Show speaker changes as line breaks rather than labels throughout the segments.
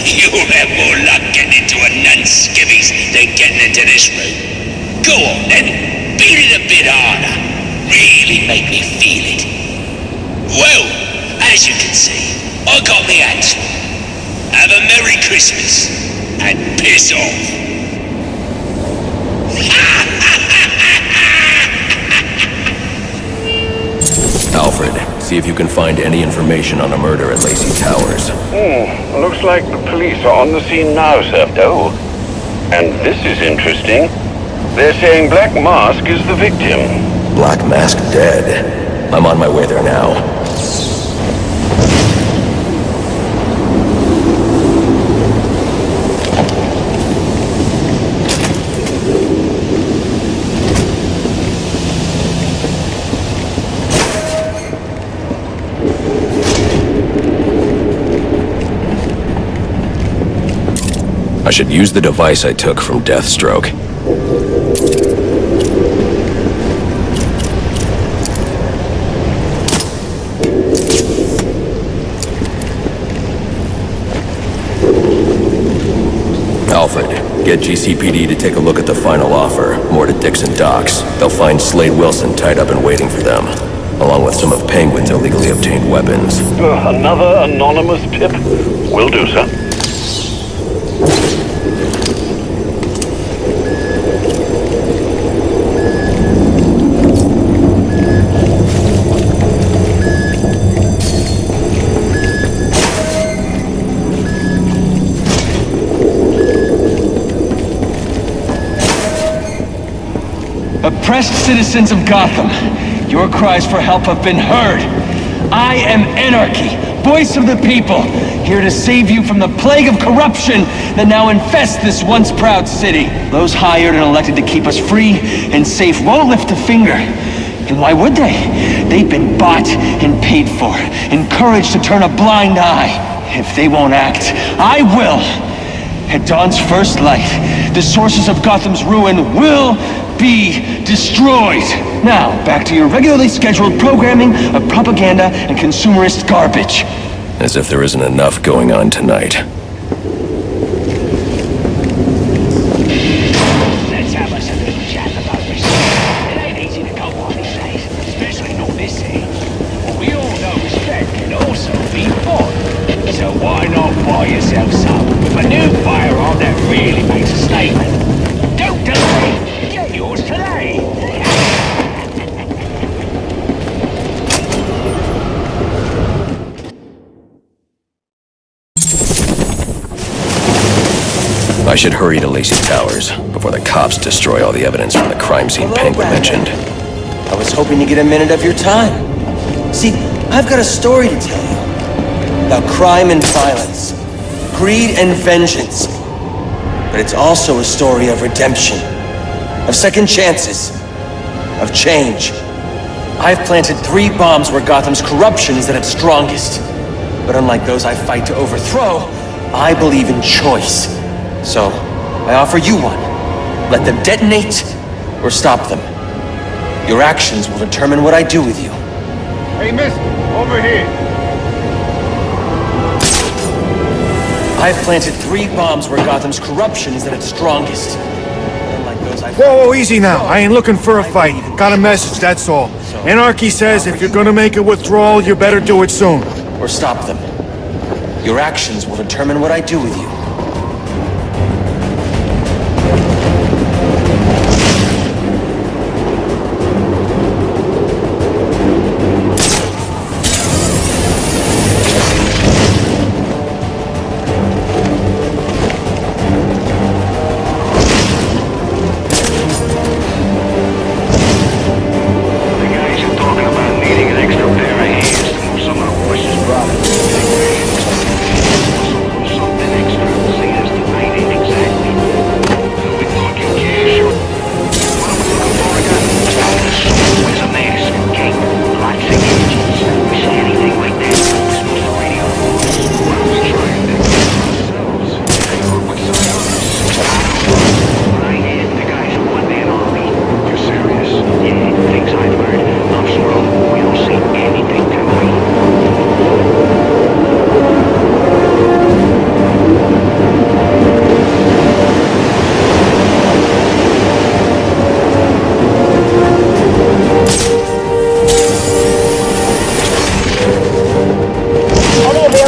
You'll have more luck getting into a nun's skivvies than getting into this room. Go on then, beat it a bit harder. Really make me feel it. Well, as you can see, I got me answer. Have a Merry Christmas and piss off.
Alfred, see if you can find any information on a murder at Lacey Towers.
Looks like the police are on the scene now, sir. Oh, and this is interesting. They're saying Black Mask is the victim.
Black Mask dead. I'm on my way there now. I should use the device I took from Deathstroke. Alfred, get GCPD to take a look at the final offer, more to Dixon Docks. They'll find Slade Wilson tied up and waiting for them, along with some of Penguin's illegally obtained weapons.
Another anonymous tip? Will do, sir.
Oppressed citizens of Gotham, your cries for help have been heard. I am Anarchy, voice of the people, here to save you from the plague of corruption that now infests this once proud city. Those hired and elected to keep us free and safe won't lift a finger. And why would they? They've been bought and paid for, encouraged to turn a blind eye. If they won't act, I will. At dawn's first light, the sources of Gotham's ruin will be destroyed. Now, back to your regularly scheduled programming of propaganda and consumerist garbage.
As if there isn't enough going on tonight.
Let's have us a little chat about this. It ain't easy to go on these days, especially not this end. But we all know respect can also be bought. So why not buy yourself some with a new firearm that really makes a statement? Don't delay. Get yours today.
I should hurry to Lacey Towers before the cops destroy all the evidence from the crime scene Penguin mentioned.
I was hoping to get a minute of your time. See, I've got a story to tell you. About crime and violence, greed and vengeance. But it's also a story of redemption, of second chances, of change. I've planted 3 bombs where Gotham's corruption is at its strongest. But unlike those I fight to overthrow, I believe in choice. So, I offer you one. Let them detonate, or stop them. Your actions will determine what I do with you.
Hey, mister, over here.
I've planted 3 bombs where Gotham's corruption is at its strongest. Unlike those I
Whoa, easy now. I ain't looking for a fight. Got a message, that's all. Anarchy says if you're gonna make a withdrawal, you better do it soon.
Or stop them. Your actions will determine what I do with you.
Some of the voices brought it. Something extra.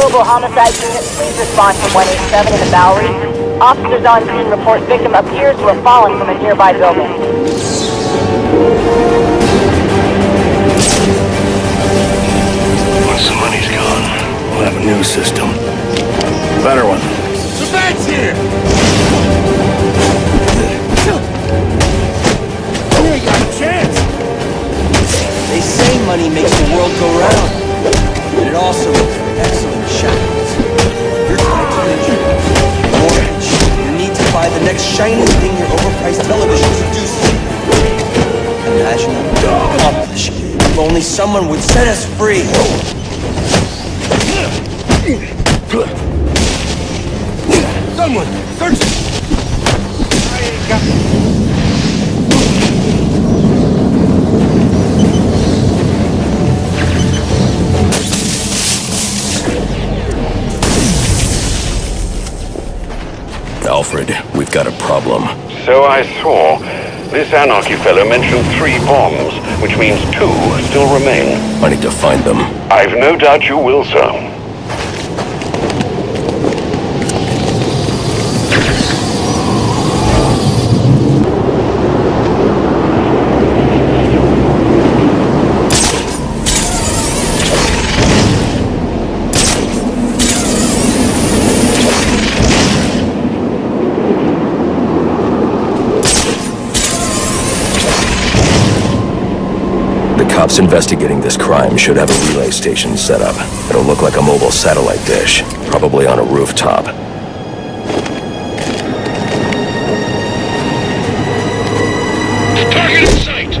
mobile homicide unit, please respond to 187 in the Bowery. Officers on scene report victim appears to have fallen from a nearby building.
Once the money's gone, we'll have a new system. Better one.
The bat's here! You ain't got a chance!
They say money makes the world go round, but it also makes for excellent shackles. You're trying to injure mortgage. You need to buy the next shiny thing your overpriced television seduces you. Imagine accomplish if only someone would set us free.
Someone! Search! I ain't got...
Alfred, we've got a problem.
So I saw. This Anarchy fellow mentioned 3 bombs, which means 2 still remain.
I need to find them.
I've no doubt you will, sir.
Cops investigating this crime should have a relay station set up. It'll look like a mobile satellite dish, probably on a rooftop.
Target in sight!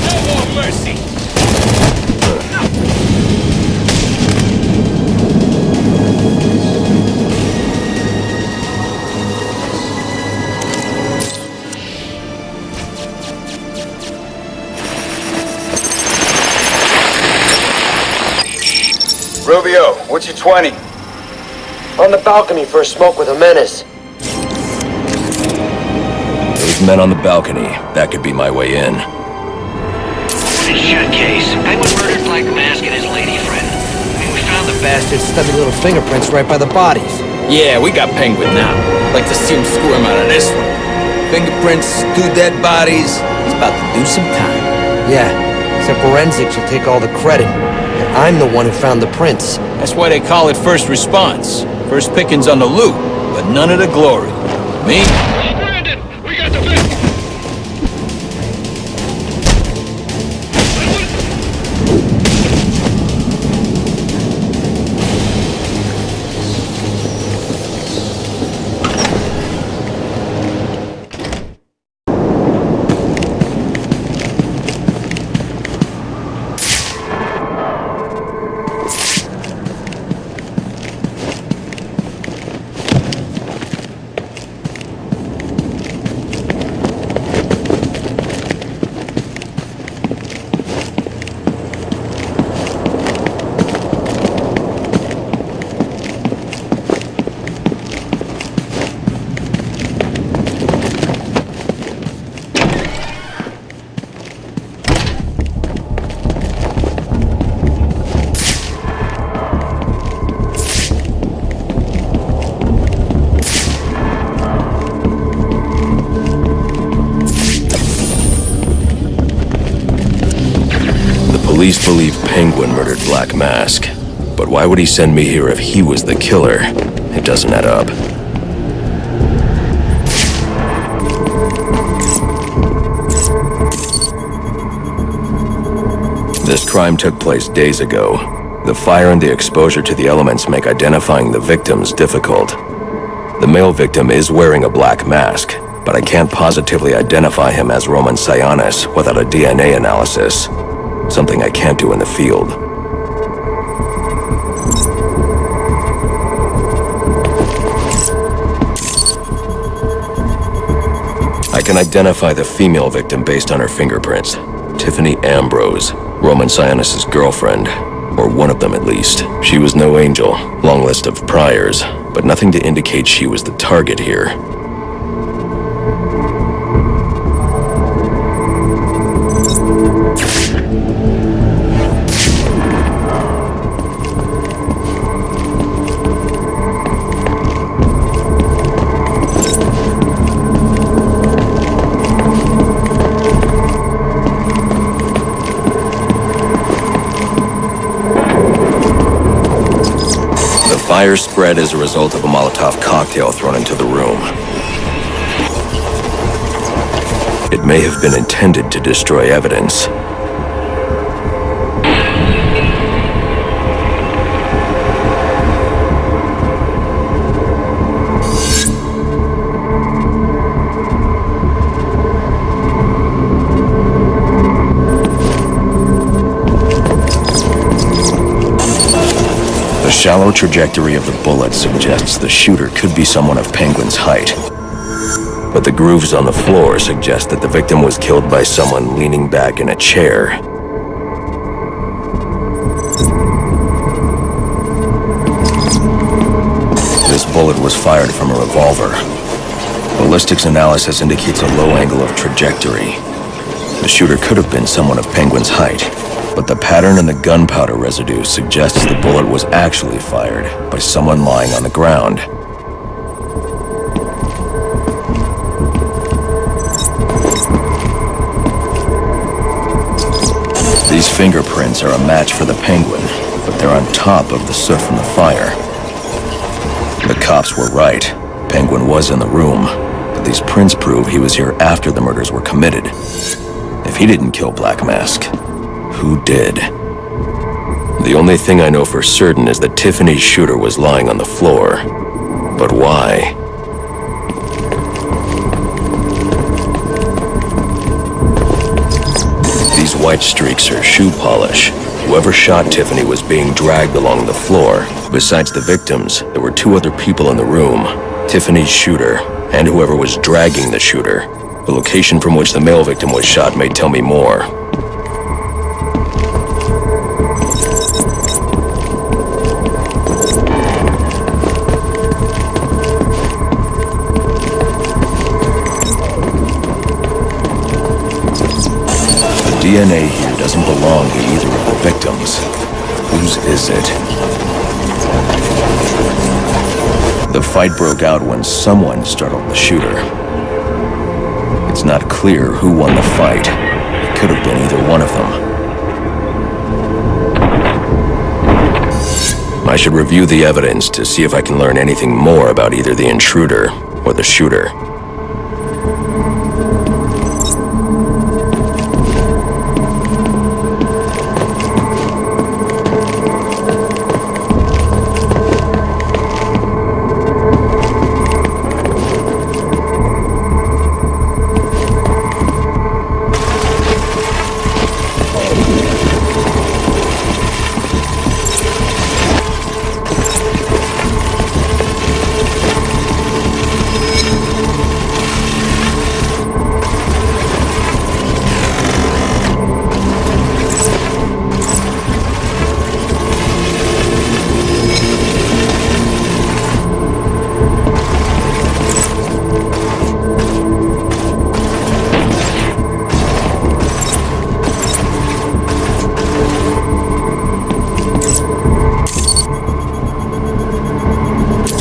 No more mercy!
Rubio, what's your 20?
On the balcony for a smoke with a menace.
Those men on the balcony, that could be my way in.
Shit case. Penguin murdered Black Mask and his lady friend. We found the
Bastards stubby little fingerprints right by the bodies.
Yeah, we got Penguin now. Like to see him squirm out of this one. Fingerprints, 2 dead bodies. He's about to do some time.
Yeah, except forensics will take all the credit. And I'm the one who found the prints.
That's why they call it first response. First pickings on the loot, but none of the glory. Me?
Brandon, we got the victim!
Police believe Penguin murdered Black Mask. But why would he send me here if he was the killer? It doesn't add up. This crime took place days ago. The fire and the exposure to the elements make identifying the victims difficult. The male victim is wearing a black mask, but I can't positively identify him as Roman Sionis without a DNA analysis. Something I can't do in the field. I can identify the female victim based on her fingerprints. Tiffany Ambrose, Roman Sionis' girlfriend. Or one of them at least. She was no angel, long list of priors, but nothing to indicate she was the target here. fire spread as a result of a Molotov cocktail thrown into the room. It may have been intended to destroy evidence. The shallow trajectory of the bullet suggests the shooter could be someone of Penguin's height. But the grooves on the floor suggest that the victim was killed by someone leaning back in a chair. This bullet was fired from a revolver. Ballistics analysis indicates a low angle of trajectory. The shooter could have been someone of Penguin's height. But the pattern in the gunpowder residue suggests the bullet was actually fired by someone lying on the ground. These fingerprints are a match for the Penguin, but they're on top of the soot from the fire. The cops were right. Penguin was in the room, but these prints prove he was here after the murders were committed. If he didn't kill Black Mask, who did? The only thing I know for certain is that Tiffany's shooter was lying on the floor. But why? These white streaks are shoe polish. Whoever shot Tiffany was being dragged along the floor. Besides the victims, there were two other people in the room. Tiffany's shooter, and whoever was dragging the shooter. The location from which the male victim was shot may tell me more. DNA here doesn't belong to either of the victims. Whose is it? The fight broke out when someone startled the shooter. It's not clear who won the fight. It could have been either one of them. I should review the evidence to see if I can learn anything more about either the intruder or the shooter.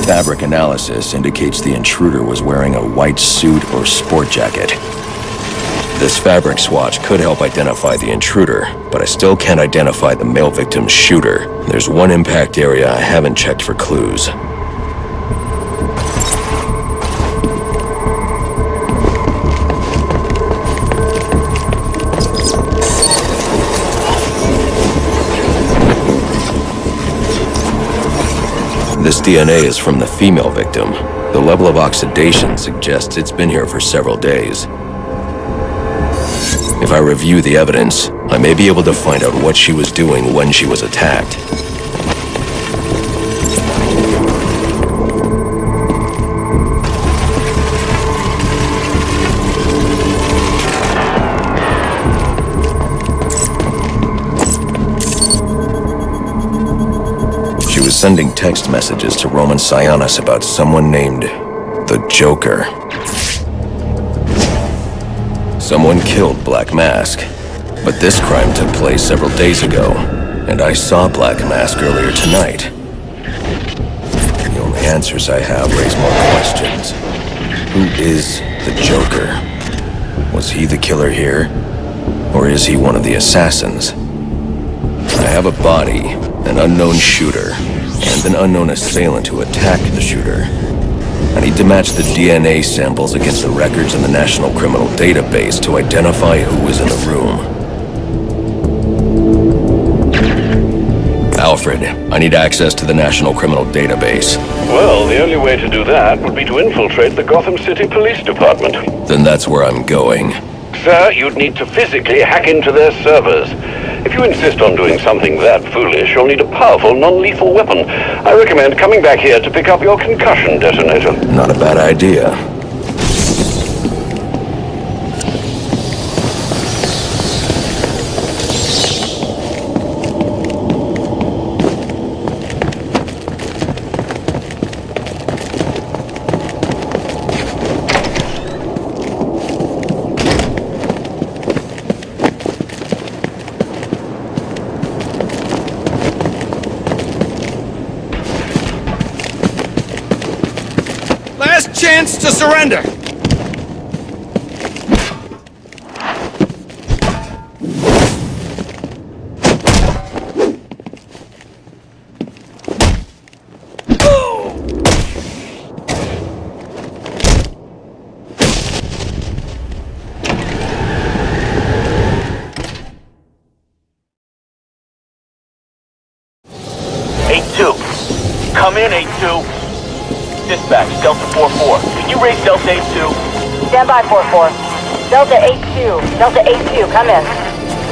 Fabric analysis indicates the intruder was wearing a white suit or sport jacket. This fabric swatch could help identify the intruder, but I still can't identify the male victim's shooter. There's one impact area I haven't checked for clues. This DNA is from the female victim. The level of oxidation suggests it's been here for several days. If I review the evidence, I may be able to find out what she was doing when she was attacked. Sending text messages to Roman Sionis about someone named the Joker. Someone killed Black Mask, but this crime took place several days ago, and I saw Black Mask earlier tonight. The only answers I have raise more questions. Who is the Joker? Was he the killer here, or is he one of the assassins? I have a body, an unknown shooter, and an unknown assailant who attacked the shooter. I need to match the DNA samples against the records in the National Criminal Database to identify who was in the room. Alfred, I need access to the National Criminal Database.
Well, the only way to do that would be to infiltrate the Gotham City Police Department.
Then that's where I'm going.
Sir, you'd need to physically hack into their servers. If you insist on doing something that foolish, you'll need a powerful, non-lethal weapon. I recommend coming back here to pick up your concussion detonator.
Not a bad idea.
Chance to surrender!
Come in, 8-2. Dispatch, Delta 4-4. Can you raise Delta 8-2?
Stand by, 4-4. Delta 8-2. Delta 8-2, come in.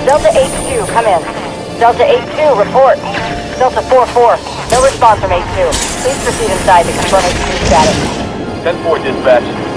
Delta 8-2, come in. Delta 8-2, report. Delta 4-4, no response from 8-2. Please proceed inside to confirm 8-2 status.
10-4, dispatch.